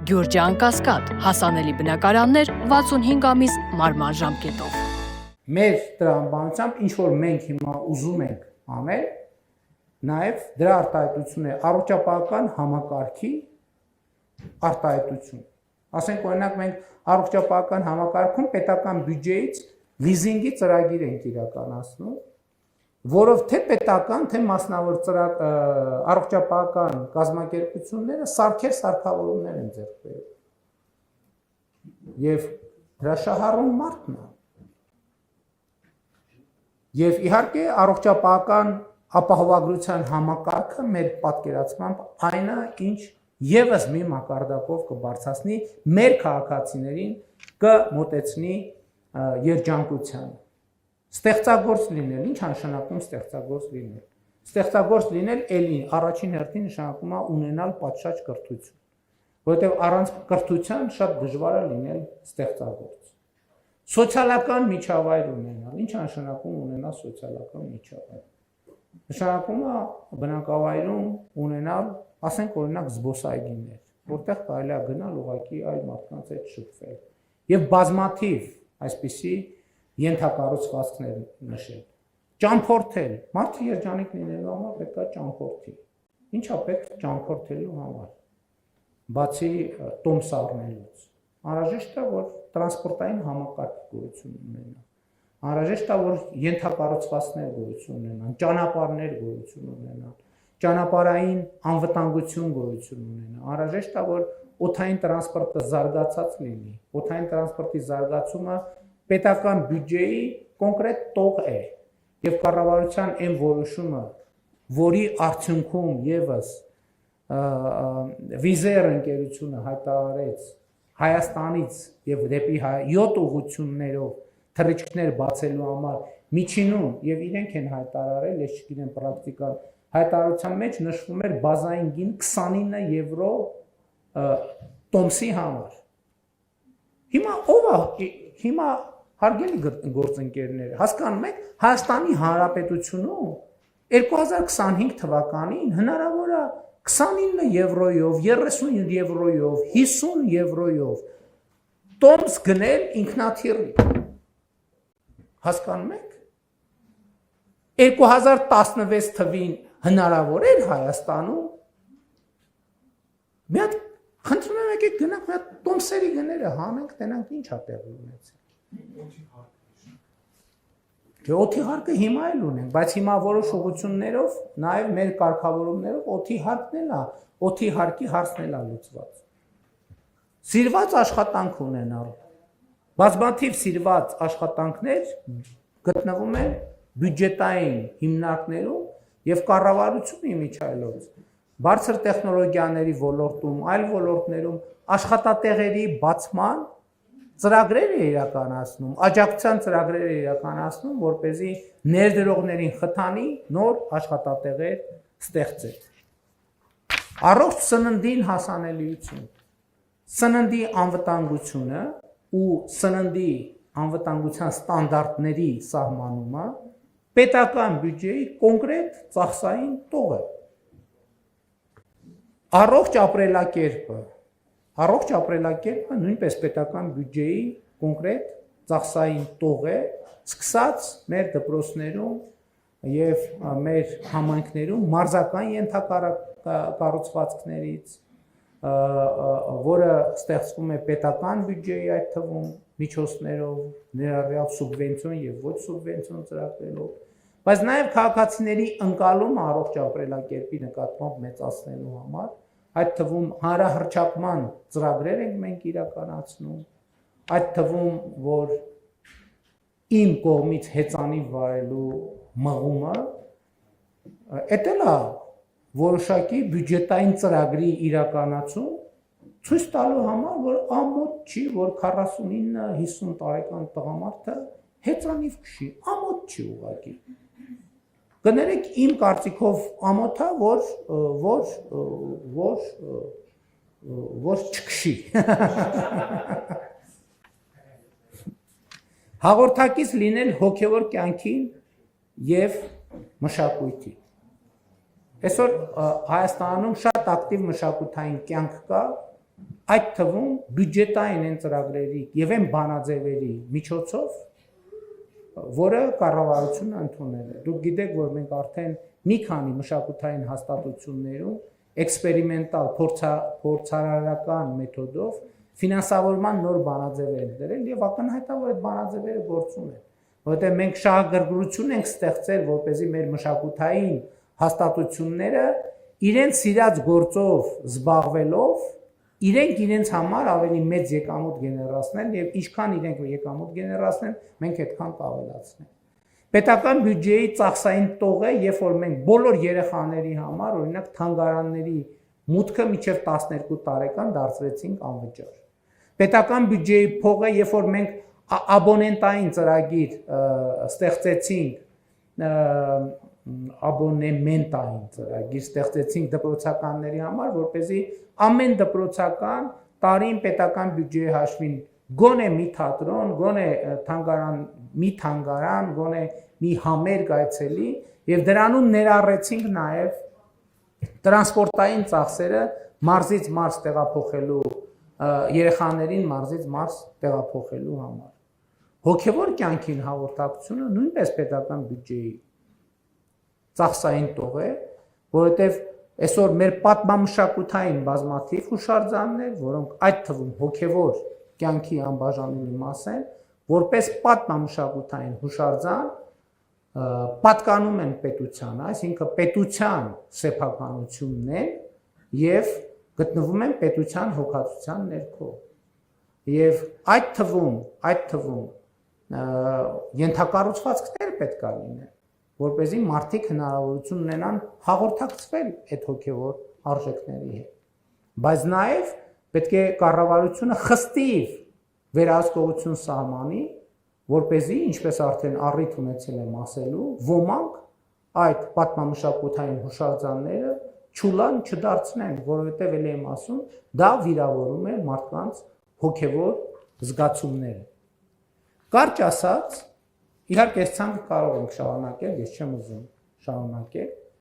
Գյուրջան Կասկադ, հասանելի բնակարաններ 65 ամիս մարման ժամկետով։ Մեր տրամաբանությամբ ինչ որ մենք հիմա ուզում ենք անել, նաև դրա արտահայտությունն է առողջապահական համակարգի արտահայտություն։ Ասենք օրինակ մենք առողջապահական համակարգում պետական բյուջեից լիզինգի ծրագիր ենք իրականացնում, որով թե պետական, թե մասնավոր առողջապահական կազմակերպությունները սարքավորումներ են ձեռք բերում։ Եվ հրաշահարուն մարդն է։ Եվ իհարկե առողջապահական ապահովագրության համակարգը մեր պատկերացմամբ այն է, ինչ եւս մի մակարդակով կբարձրացնի մեր քաղաքացիներին, կմոտեցնի երջանկության։ Ստեղծագործ լինել, ինչ նշանակում ստեղծագործ լինել։ Ստեղծագործ լինել էլի առաջին հերթին նշանակում է ունենալ պատշաճ կրթություն, որովհետև առանց կրթության շատ դժվար է լինել ստեղծագործ։ Սոցիալական միջավայր ունենալ, ինչ նշանակում ունենալ սոցիալական միջավայր։ Նշանակում է բնակավայրում ունենալ, ասենք օրինակ զբոսայգիներ, որտեղ կարելի է գնալ ուղղակի այլ մարդկանց հետ շփվել եւ բազմաթիվ այսպիսի ենթակառուցվածքներ նշել։ Ճամփորդել, մարդը երջանիկ լինելու համար պետք է ճամփորդի։ Ինչա պետք ճամփորդելու համար։ Բացի տոմս առնելուց, անհրաժեշտ է, որ տրանսպորտային համակարգ գոյություն ունենա։ Անհրաժեշտ է, որ ենթակառուցվածքներ գոյություն ունենան, ճանապարհներ գոյություն ունենան, ճանապարհային անվտանգություն գոյություն ունենա։ Անհրաժեշտ է, որ օդային տրանսպորտը զարգացած լինի։ Օդային տրանսպորտի զարգացումը պետական բյուջեի կոնկրետ տող է եւ կառավարության այն որոշումը, որի արդյունքում եւս Վիզեր ընկերությունը հայտարարեց Հայաստանից եւ դեպի 7 ուղղություններով թռիչքներ բացելու համար միջինում եւ իրենք են հայտարարել, ես չգիտեմ պրակտիկան, հայտարարության մեջ նշվում էր բազային գին 29 եվրո տոմսի համար։ Հիմա ով է, հիմա հարգելի գործընկերներ, հասկանում եք, Հայաստանի Հանրապետությունում 2025 թվականին հնարավոր է 29 եվրոյով, 30 եվրոյով, 50 եվրոյով տոմս գնել ինքնաթիռի։ Հասկանում եք։ 2016 թվին հնարավոր էր Հայաստանում։ Մի հատ խնդրում եմ եկեք գնանք մի հատ տոմսերի գները հանենք, տենանք ինչ է տեղի ունեցել։ Օդի հարկը հիմա էլ ունենք, բայց հիմա որոշ ուղղություններով, նաև մեր կարգավորումներով օդի հարկն էլ է, օդի հարկի հարցն էլ է լուծված։ Սիրված աշխատանք ունենալ։ Բազմաթիվ սիրված աշխատանքներ գտնվում են բյուջետային հիմնարկներում եւ կառավարությունը իմիջայլոց բարձր տեխնոլոգիաների ոլորտում, այլ ոլորտներում աշխատատեղերի բացման ծրագրեր է իրականացնում, աջակցության ծրագրեր է իրականացնում, որպեսզի ներդրողներին խթանի նոր աշխատատեղեր ստեղծել։ Առողջ սննդին հասանելիություն, սննդի անվտանգությունը ու սննդի անվտանգության ստանդարտների սահմանումը պետական բյուջեի կոնկրետ ծախսային տող է։ Առողջ ապրելակերպը նույնպես պետական բյուջեի կոնկրետ ծախսային տող է, սկսած մեր դպրոցներում եւ մեր համայնքներում մարզական ենթակառուցվածքներից, որը ստեղծվում է պետական բյուջեի այդ թվում միջոցներով, ներառյալ սուբվենցիոն եւ ոչ սուբվենցիոն ծրագրերով, բայց նաեւ քաղաքացիների ընկալումը առողջ ապրելակերպի նկատմամբ մեծացնելու համար, այդ թվում հանրահռչակման ծրագրեր ենք մենք իրականացնում, այդ թվում, որ իմ կողմից հեծանիվ վարելու մղումը, էդ էլ է որոշակի բյուջետային ծրագրի իրականացում, ցույց տալու համար, որ ամոթ չի, որ 49-50 տարեկան տղամարդը հեծանիվ քշի, ամոթ չի ուղղակի։ Կներեք իմ կարծիքով ամոթ է, որ չքշի։ Հաղորդակից լինել հոգևոր կյանքին եւ մշակույթի։ Այսօր Հայաստանում շատ ակտիվ մշակութային կյանք կա, այդ թվում բյուջետային են ծրագրերի եւ այն բանաձևերի միջոցով, որը կառավարությունը ընդունել է։ Դուք գիտեք, որ մենք արդեն մի քանի մշակութային հաստատություններում էքսպերիմենտալ փորձարարական մեթոդով ֆինանսավորման նոր բանաձևեր են դրել եւ ակնհայտ է, որ այդ բանաձևերը գործում են, որովհետեւ մենք շահագրգռություն ենք ստեղծել, որպեսզի մեր մշակութային հաստատությունները իրենց սիրած գործով զբաղվելով իրենք իրենց համար ավելի մեծ եկամուտ գեներացնեն եւ ինչքան իրենք եկամուտ գեներացնեն, մենք այդքան կավելացնենք։ Պետական բյուջեի ծախսային տողը, երբ որ մենք բոլոր երեխաների համար, օրինակ թանգարանների մուտքը մինչև 12 տարեկան դարձրեցինք անվճար։ Պետական բյուջեի փողը, երբ որ մենք աբոնենտային ծրագիր ստեղծեցինք, աբոնեմենտային ծրագիր ստեղծեցինք դպրոցականների համար, որպեսզի ամեն դպրոցական տարին պետական բյուջեի հաշվին գոնե մի թատրոն, գոնե մի թանգարան, գոնե մի համերգ այցելի եւ դրանում ներառեցինք նաեւ տրանսպորտային ծախսերը մարզից մարզ տեղափոխելու երեխաներին մարզից մարզ տեղափոխելու համար։ Հոգեվոր կյանքին հաղորդակցությունը նույնպես պետական բյուջեի ծախսային տող է, որովհետեւ այսօր մեր պատմամշակութային բազմաթիվ հուշարձաններ, որոնք այդ թվում հոգեվոր կյանքի անբաժանելի մաս են, որպես պատմամշակութային հուշարձան պատկանում են պետությանը, այսինքն պետության սեփականությունն է եւ գտնվում են պետության հոգացության ներքո։ Եվ այդ թվում ենթակառուցվածքներ պետք է լինեն, որպեսզի մարդիկ հնարավորություն ունենան հաղորդակցվել այդ հոգևոր արժեքների հետ։ Բայց նաև պետք է կառավարությունը խստիվ վերահսկողություն սահմանի, որպեսզի, ինչպես արդեն առիթ ունեցել եմ ասելու, ոմանք այդ պատմամշակութային հուշարձանները չուլան չդարձնեն, որովհետև ելի եմ ասում, դա վիրավորում է մարդկանց հոգևոր զգացումները։ Կարճ ասած, իհարկե այս ցանկը կարող ենք շարունակել, ես չեմ ուզում շարունակել,